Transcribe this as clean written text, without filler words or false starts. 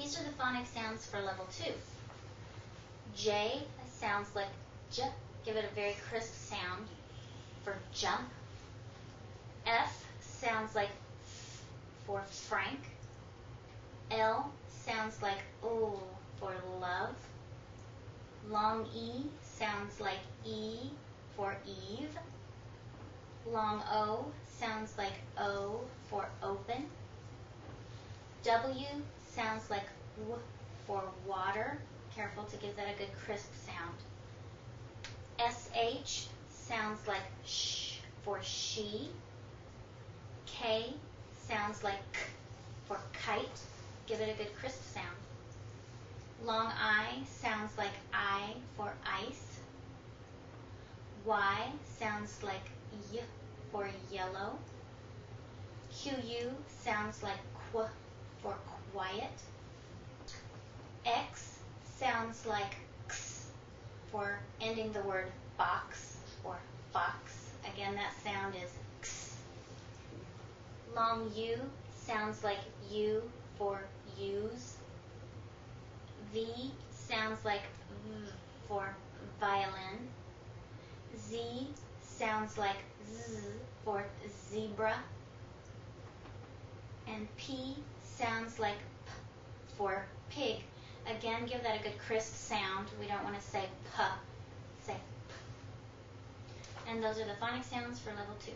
These are the phonic sounds for level 2. J sounds like J. Give it a very crisp sound for jump. F sounds like F for Frank. L sounds like O for love. Long E sounds like E for Eve. Long O sounds like O for open. W sounds like W for water. Careful to give that a good crisp sound. SH sounds like sh for she. K sounds like k for kite. Give it a good crisp sound. Long I sounds like I for ice. Y sounds like y for yellow. QU sounds like qu for quiet. X sounds like x for ending the word box or fox. Again, that sound is x. Long U sounds like U for use. V sounds like V for violin. Z sounds like Z for zebra. And P sounds like P for pig. Again, give that a good crisp sound. We don't want to say P, say P. And those are the phonic sounds for level 2.